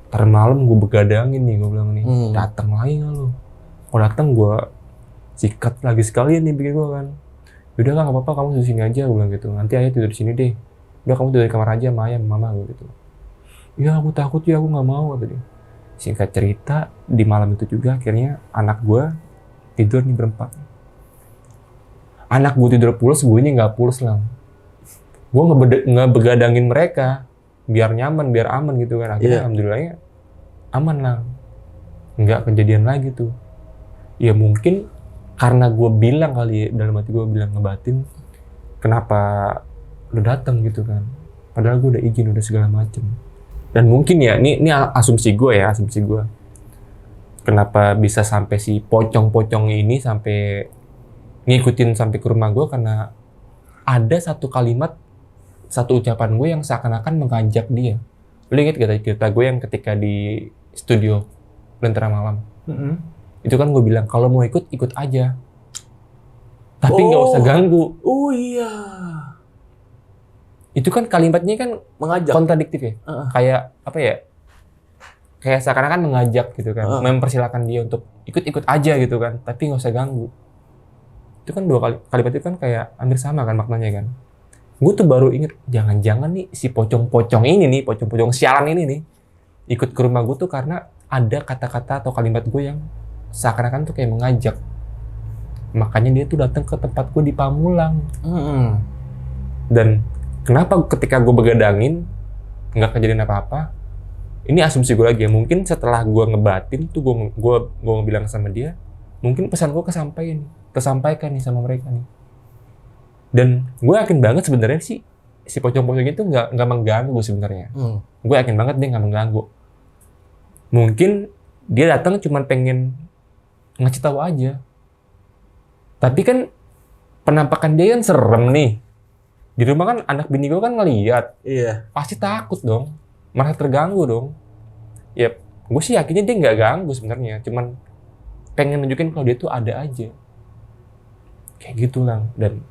Ntar malam gue begadangin nih, gue bilang nih. Datang lagi gak lo? Kalau datang gue sikat lagi sekalian nih pikir gue kan. Yaudah kan gak apa-apa, kamu tidur sini aja, gue bilang gitu. Nanti ayah tidur di sini deh. Udah kamu tidur di kamar aja sama ayah, mama gitu. Ya aku takut ya, aku gak mau, kata dia. Singkat cerita, di malam itu juga akhirnya anak gue tidur nih berempat. Anak gue tidur pules, gue ini gak pules lah. Gue ngebegadangin mereka, biar nyaman, biar aman gitu kan. Akhirnya alhamdulillahnya aman lah. Nggak kejadian lagi tuh. Ya mungkin karena gue bilang kali ya, dalam hati gue bilang ngebatin, kenapa lu datang gitu kan. Padahal gue udah izin, udah segala macem. Dan mungkin ya, ini asumsi gue ya, asumsi gue. Kenapa bisa sampai si pocong-pocong ini sampai ngikutin sampai ke rumah gue, karena ada satu kalimat, satu ucapan gue yang seakan-akan mengajak dia. Lu inget gak cerita gue yang ketika di studio Lentera Malam? Itu kan gue bilang, kalau mau ikut aja. Tapi nggak usah ganggu. Oh iya. Itu kan kalimatnya kan Mengajak. kontradiktif ya. Kayak apa ya? Kayak seakan-akan mengajak gitu kan. Mempersilahkan dia untuk ikut aja gitu kan. Tapi nggak usah ganggu. Itu kan 2 kalimat itu kan kayak hampir sama kan maknanya kan. gue tuh baru inget, jangan-jangan nih si pocong-pocong ini nih, pocong-pocong sialan ini nih, ikut ke rumah gue tuh karena ada kata-kata atau kalimat gue yang seakan-akan tuh kayak mengajak. Makanya dia tuh datang ke tempat gue di Pamulang. Dan kenapa ketika gue begadangin nggak kejadian apa-apa? Ini asumsi gue lagi ya. Mungkin setelah gue ngebatin tuh gue bilang sama dia, mungkin pesan gue tersampaikan nih sama mereka nih. Dan gue yakin banget sebenarnya si pocong-pocong itu nggak mengganggu sebenarnya. Gue yakin banget dia nggak mengganggu. Mungkin dia datang cuma pengen ngasih tahu aja. Tapi kan penampakan dia kan serem nih. Di rumah kan anak bini gue kan ngeliat. Iya. Pasti takut dong. Malah terganggu dong. Ya, gue sih yakinnya dia nggak ganggu sebenarnya. Cuman pengen nunjukin kalau dia tuh ada aja. Kayak gitu lah. Dan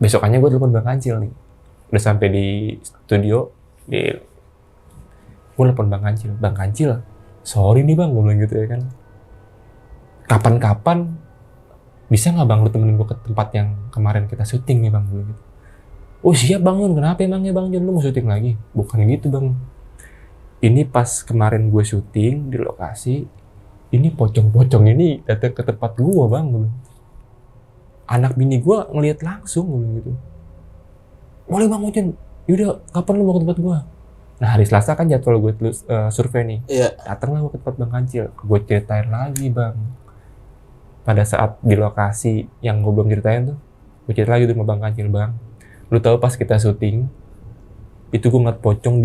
besokannya gue telepon Bang Kancil nih. Udah sampai di studio. Gue telepon Bang Kancil. Sorry nih Bang, gue bilang gitu ya kan. Kapan-kapan bisa nggak Bang lu temenin gue ke tempat yang kemarin kita syuting nih Bang, gue gitu. Oh siap Bang Jun, kenapa emangnya Bang Jun, lu mau syuting lagi? Bukan gitu Bang. Ini pas kemarin gue syuting di lokasi, ini pocong-pocong ini datang ke tempat gue Bang, gue bilang. Anak bini gue ngelihat langsung, gue bilang gitu. Boleh Bang Jun, yaudah kapan lu mau ke tempat gue? Nah hari Selasa kan jadwal gue survei nih. Iya. Datanglah gue ke tempat Bang Kancil, gue ceritain lagi Bang. Pada saat di lokasi yang gue belum ceritain tuh, gue cerita lagi tuh sama Bang Kancil, Bang. Lu tahu pas kita syuting, itu gue ngeliat pocong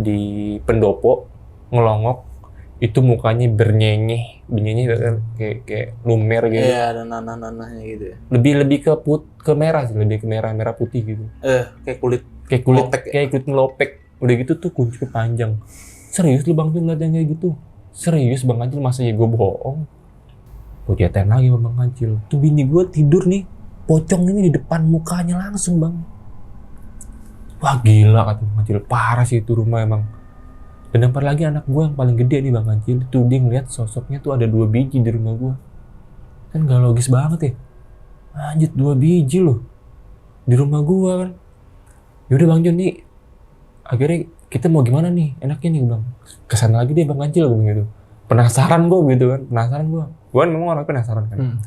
di pendopo, ngelongok, itu mukanya bernyenyeh kan kayak lumer gitu. Iya, ada nanah-nanahnya gitu ya. Lebih ke merah sih, lebih ke merah putih gitu. Kayak kulit Lopek, kayak kulit ngelopek. Udah gitu tuh kuncupnya panjang. Serius lu Bang Jun liat yang kayak gitu? Serius Bang Kancil, masa ya gue bohong? Gue ceritain lagi sama Bang Kancil. Tuh bini gue tidur nih, pocong ini di depan mukanya langsung Bang. Wah gila kata Bang Kancil, parah sih itu rumah emang. Dan yang lagi anak gue yang paling gede nih Bang Kancil, tuh dia ngeliat sosoknya tuh ada 2 biji di rumah gue. Kan gak logis banget ya. Anjir 2 biji loh di rumah gue kan. Yaudah Bang Jun nih, akhirnya kita mau gimana nih, enaknya nih Bang. Kesana lagi deh Bang Kancil gitu. Penasaran gue gitu kan, Gue kan memang orang penasaran kan.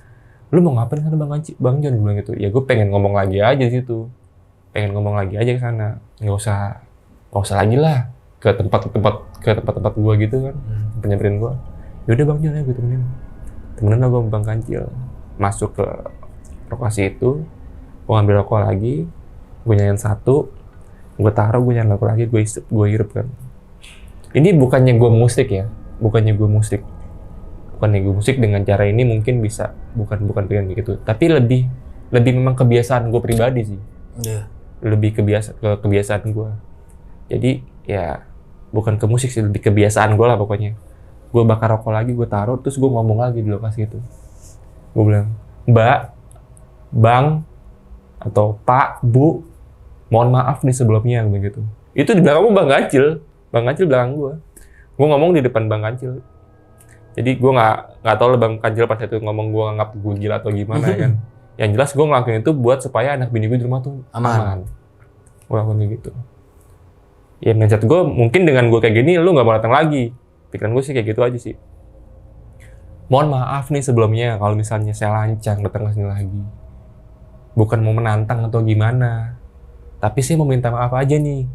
Lu mau ngapain sana Bang Jun bilang gitu. Ya gue pengen ngomong lagi aja situ. Pengen ngomong lagi aja ke sana. Nggak usah lagi lah ke tempat gue gitu kan. Penyamperin gue. Yaudah Bang Jun ya gue temenin lah gue Bang Kancil. Masuk ke lokasi itu, gue ngambil rokok lagi, gue nyalain satu, gue taruh, gue nyalain rokok lagi, gue hirup kan. Ini bukannya gue musik dengan cara ini mungkin bisa bukan pengen begitu, tapi lebih memang kebiasaan gue pribadi sih. Lebih kebiasaan gue. Jadi ya bukan ke musik sih, lebih kebiasaan gue lah pokoknya. Gue bakar rokok lagi, gue taruh, terus gue ngomong lagi di lokasi itu. Gue bilang, Mbak, Bang, atau Pak, Bu, mohon maaf nih sebelumnya begitu. Itu di belakang Bang Kancil belakang gue. Gue ngomong di depan Bang Kancil. Jadi gue nggak tahu lah Bang Kancil pas itu ngomong gue nganggap gue gila atau gimana kan. Yang jelas gue ngelakuin itu buat supaya anak bini gue di rumah tuh aman. Gue lakuin gitu. Ya mindset gue mungkin dengan gue kayak gini lu nggak mau datang lagi. Pikiran gue sih kayak gitu aja sih. Mohon maaf nih sebelumnya kalau misalnya saya lancang datang ke sini lagi. Bukan mau menantang atau gimana. Tapi saya mau minta maaf aja nih.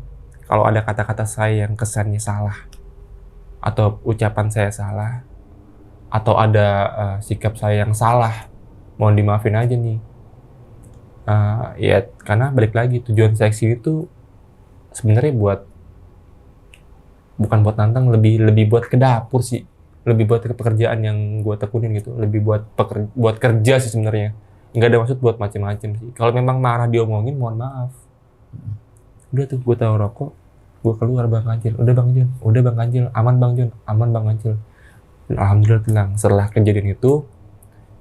Kalau ada kata-kata saya yang kesannya salah. Atau ucapan saya salah. Atau ada sikap saya yang salah. Mohon dimaafin aja nih. Ya karena balik lagi tujuan saya sini itu sebenarnya bukan buat nantang, lebih buat ke dapur sih. Lebih buat ke pekerjaan yang gue tekunin gitu. Lebih buat kerja sih sebenarnya. Nggak ada maksud buat macem-macem sih. Kalau memang marah diomongin, mohon maaf. Udah tuh, gue tahu rokok, gue keluar Bang Kancil. Udah Bang Kancil, aman Bang Kancil. Dan alhamdulillah tenang. Setelah kejadian itu,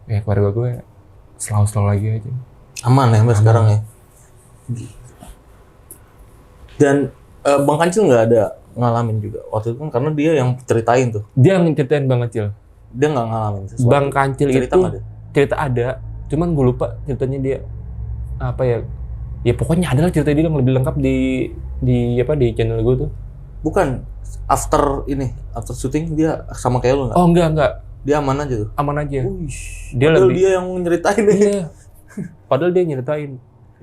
ya keluarga gue selalu lagi aja. Aman ya sampai sekarang ya. Dan Bang Kancil nggak ada ngalamin juga waktu itu kan, karena dia yang ceritain tuh. Dia yang ceritain Bang Kancil. Dia nggak ngalamin sesuatu. Bang Kancil cerita itu cerita ada, cuman gue lupa ceritanya dia. apa ya? Ya pokoknya adalah cerita dia yang lebih lengkap di channel gue tuh. Bukan after syuting dia sama kayak lu nggak? Oh enggak. Dia aman aja tuh. Aman aja. Dia padahal dia yang nyeritain ya. Iya. Padahal dia nyeritain.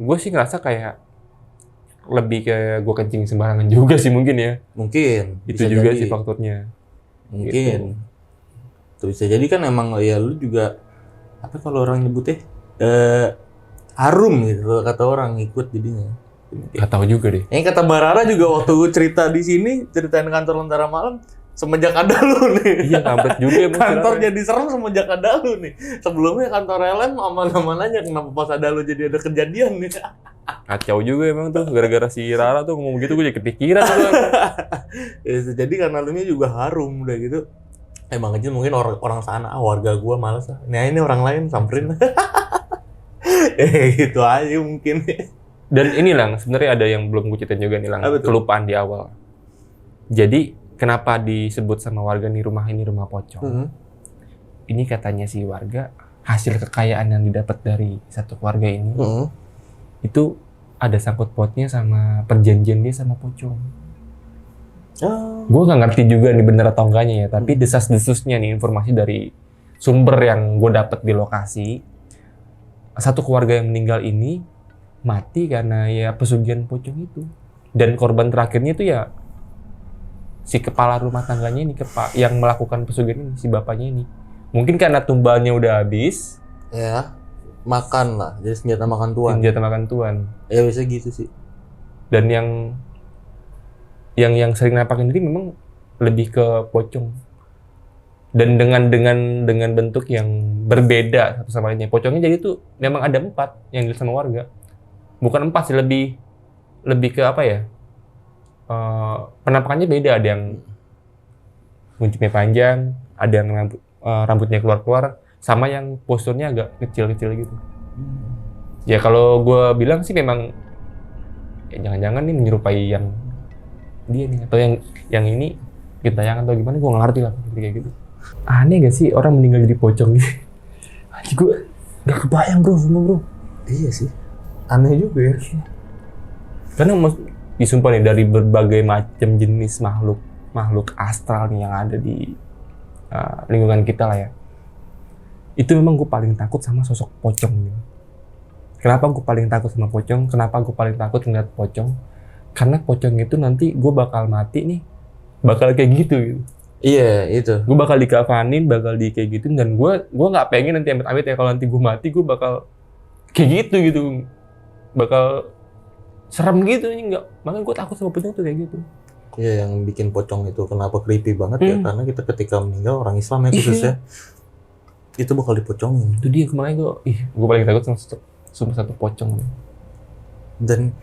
Gue sih ngerasa kayak lebih kayak gue kencing sembarangan juga sih mungkin ya. Mungkin. Itu juga sih faktornya. Mungkin. Itu bisa jadi kan emang ya lu juga apa kalau orang nyebutnya harum gitu kata orang ikut jadinya. Gak tahu juga deh. Yang kata Barara juga waktu cerita di sini ceritain kantor Lentera Malam semenjak ada lu nih. Iya kampret juga emang. Kantor jadi serem semenjak ada lu nih. Sebelumnya kantor LM aman-aman aja, kenapa pas ada lu jadi ada kejadian nih. Kacau juga emang tuh, gara-gara si Rara tuh ngomong gitu gue jadi kepikiran tuh. Ya, jadi karena lu nya juga harum udah gitu. Emang aja mungkin orang sana, warga gua malas lah. Nah ini orang lain samperin. Gitu aja mungkin. Dan ini Lang, sebenarnya ada yang belum gue ceritain juga nih Lang, kelupaan di awal. Jadi kenapa disebut sama warga nih rumah ini rumah pocong? Ini katanya si warga hasil kekayaan yang didapat dari satu keluarga ini itu ada sangkut pautnya sama perjanjian dia sama pocong. Gue nggak ngerti juga nih bener atau enggaknya ya, tapi desas-desusnya nih informasi dari sumber yang gue dapat di lokasi, satu keluarga yang meninggal ini mati karena ya pesugihan pocong itu, dan korban terakhirnya itu ya si kepala rumah tangganya ini yang melakukan pesugihan ini, si bapaknya ini. Mungkin karena tumbalnya udah habis. Ya, makan lah. Jadi senjata makan tuan. Senjata makan tuan. Ya bisa gitu sih. Dan yang sering nampakin diri memang lebih ke pocong. Dan dengan bentuk yang berbeda satu sama lainnya. Pocongnya jadi tuh memang ada 4 yang dilihat sama warga. Bukan 4 sih, lebih ke apa ya? Penampakannya beda, ada yang kuncupnya panjang, ada yang rambutnya keluar-keluar, sama yang posturnya agak kecil-kecil gitu. Ya kalau gue bilang sih memang ya jangan-jangan nih menyerupai yang dia nih, atau yang ini gentayangan atau gimana, gue nggak ngerti lah kayak gitu. Aneh gak sih orang meninggal jadi pocong gitu? Anjir, gue gak kebayang bro, semua bro. Iya sih, aneh juga ya. Karena disumpah nih dari berbagai macam jenis makhluk astral nih yang ada di lingkungan kita lah ya. Itu memang gue paling takut sama sosok pocong gitu. Kenapa gue paling takut sama pocong? Kenapa gue paling takut ngeliat pocong? Karena pocong itu nanti gue bakal mati nih, bakal kayak gitu. Iya itu. Gue bakal dikafanin, bakal kayak gitu, dan gue nggak pengen nanti amit-amit ya kalau nanti gue mati gue bakal kayak gitu, bakal serem gitu nih, nggak. Makanya gue takut sama pocong tuh kayak gitu. Iya, yang bikin pocong itu kenapa creepy banget ya, karena kita ketika meninggal orang Islam ya khususnya itu bakal dipocongin. Itu dia kemarin gue paling takut sama satu pocong. Dan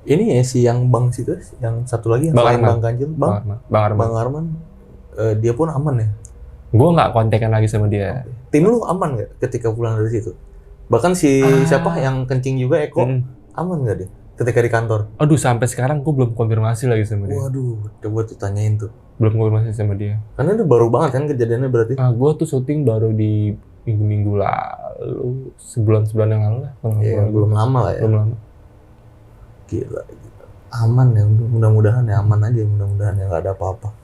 ini ya si yang Bang situ, yang satu lagi yang selain Bang Ganjil, Bang Arman, dia pun aman ya? Gue nggak kontekan lagi sama dia. Tim lu aman nggak ketika pulang dari situ? Bahkan si siapa yang kencing juga Eko, aman nggak dia ketika di kantor? Aduh, sampai sekarang gue belum konfirmasi lagi sama dia. Waduh, coba tuh tanyain tuh. Belum konfirmasi sama dia. Karena itu baru banget kan kejadiannya berarti? Gue tuh syuting baru di minggu-minggu lalu, sebulan yang lalu lah. Iya, belum lama lah ya. Belum lama. Gila. Aman ya, mudah-mudahan ya, aman aja, mudah-mudahan ya nggak ada apa-apa.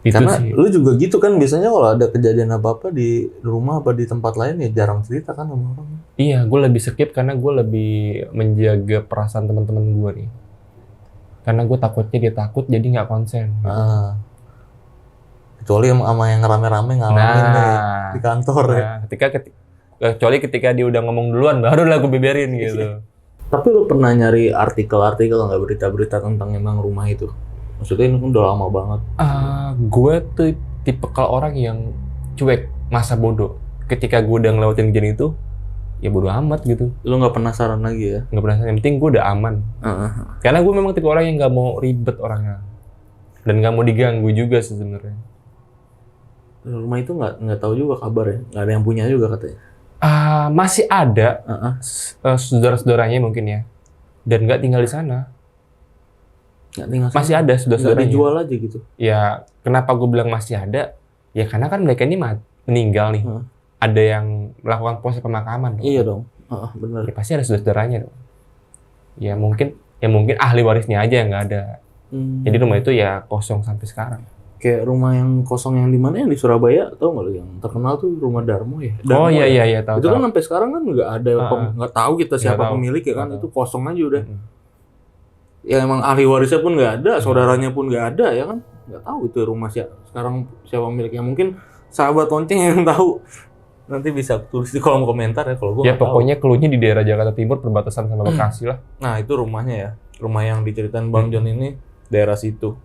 Itu karena sih. Lu juga gitu kan, biasanya kalau ada kejadian apa-apa di rumah apa di tempat lain ya jarang cerita kan sama orang. Iya, gue lebih skip karena gue lebih menjaga perasaan teman-teman gue nih. Karena gue takutnya dia takut jadi nggak konsen. Kecuali sama yang rame-rame ngalamin di kantor ya. Kecuali ketika dia udah ngomong duluan baru lah gue beberin gitu. Tapi lu pernah nyari artikel-artikel nggak, berita-berita tentang emang rumah itu? Maksudnya ini udah lama banget. Gue tuh tipe kalau orang yang cuek, masa bodoh. Ketika gue udah ngelewatin kejadian itu, ya bodo amat gitu. Lu nggak penasaran lagi ya? Nggak penasaran, yang penting gue udah aman. Karena gue memang tipe orang yang nggak mau ribet orangnya. Dan nggak mau diganggu juga sebenarnya. Rumah itu nggak tahu juga kabar ya? Nggak ada yang punya juga katanya? Masih ada saudara-saudaranya mungkin ya. Dan nggak tinggal di sana. Masih ada saudara-saudaranya. Nggak dijual aja gitu? Ya, kenapa gue bilang masih ada? Ya karena kan mereka ini meninggal nih. Ada yang melakukan proses pemakaman. Iya dong. Bener. Ya pasti ada saudara-saudaranya dong. Ya mungkin ahli warisnya aja yang nggak ada. Jadi rumah itu ya kosong sampai sekarang. Kayak rumah yang kosong yang di mana, yang di Surabaya, tau nggak lo, yang terkenal tuh rumah Darmo ya? Oh Darmo ya? iya tahu. Itu kan sampai sekarang kan nggak ada, nggak tahu kita siapa Nggak tahu. pemilik ya kan, Nggak itu kosong aja udah. Ya emang ahli warisnya pun nggak ada, saudaranya pun nggak ada ya kan, nggak tahu itu rumah sekarang siapa pemiliknya. Mungkin sahabat lonceng yang tahu nanti bisa tulis di kolom komentar ya, kalau gue Ya nggak tahu. pokoknya cluenya di daerah Jakarta Timur perbatasan sama Bekasi lah. Nah itu rumahnya ya, rumah yang diceritain Bang John ini daerah situ.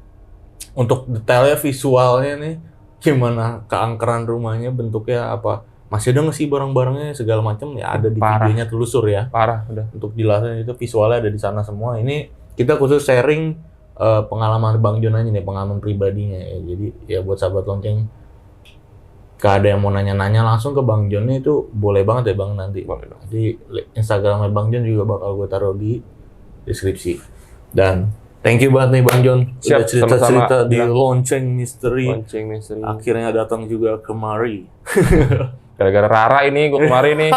Untuk detailnya, visualnya nih, gimana keangkeran rumahnya, bentuknya apa, masih ada nggak sih barang-barangnya segala macam ya, ada di Parah. videonya, telusur ya. Parah udah. Untuk jelasin itu visualnya ada di sana semua. Ini kita khusus sharing pengalaman Bang John aja nih, pengalaman pribadinya ya. Jadi ya buat sahabat lonceng, kalau ada yang mau nanya-nanya langsung ke Bang John itu boleh banget ya Bang nanti. Boleh dong. Di Instagramnya Bang John juga bakal gue taruh di deskripsi. Dan thank you banget nih Bang John, udah Siap, cerita-cerita sama-sama. di Bilang. Lonceng Misteri. Lonceng misteri. Akhirnya datang juga kemari. Gara-gara Rara ini gue kemarin nih.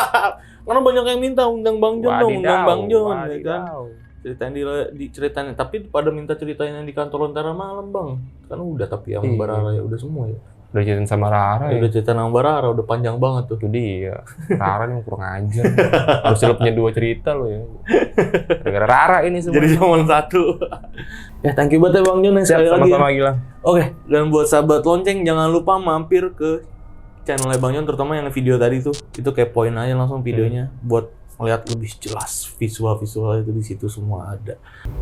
Karena banyak yang minta undang Bang John dong, undang Bang John ya kan. Wadidaw. Ceritain diceritain, tapi pada minta ceritain yang di kantor Lentera Malam Bang. Kan udah, tapi yang Iya. Barara ya udah semua ya. Udah ceritain sama Rara ya. Udah cerita sama Barara, udah panjang banget tuh. Itu dia. Rara nih kurang ajar. Harusnya lo punya 2 cerita lo ya. Gara-gara Rara ini semua. Jadi cuma satu. Ya thank you banget ya Bang John yang sekali lagi. Sama-sama Ya. Gilang. Oke, dan buat sahabat lonceng jangan lupa mampir ke channelnya Bang John, terutama yang video tadi tuh. Itu kepoin aja langsung videonya buat melihat lebih jelas visual-visual itu, di situ semua ada.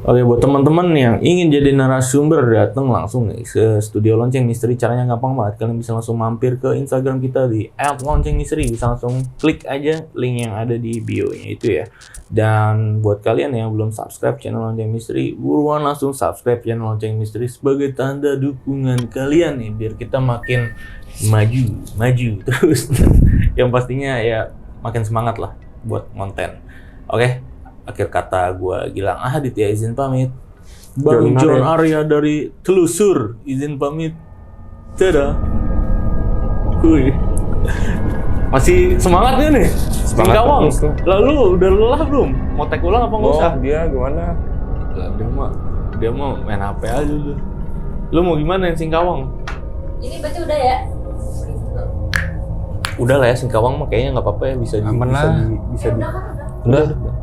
Oke, buat teman-teman yang ingin jadi narasumber, datang langsung nih ke Studio Lonceng Misteri. Caranya gampang banget. Kalian bisa langsung mampir ke Instagram kita di @loncengmisteri. Bisa langsung klik aja link yang ada di bio-nya itu ya. Dan buat kalian yang belum subscribe channel Lonceng Misteri, buruan langsung subscribe channel Lonceng Misteri sebagai tanda dukungan kalian nih, biar kita makin maju terus. Yang pastinya ya makin semangat lah buat konten. Oke, akhir kata gue Gilang Aditya izin pamit. Bang John Arya dari Telusur izin pamit. Dadah. Kuy. Masih semangatnya nih? Semangat Singkawang. terus tuh. Lalu udah lelah belum? Mau tag ulang apa nggak usah? Dia gimana? Lah, dia mah main HP aja tuh. Lu mau gimana yang Singkawang? Ini berarti udah ya? Udah lah ya, Singkawang mah kayaknya nggak apa-apa ya, bisa Aman lah. bisa di Udah kan udah. Udah. udah.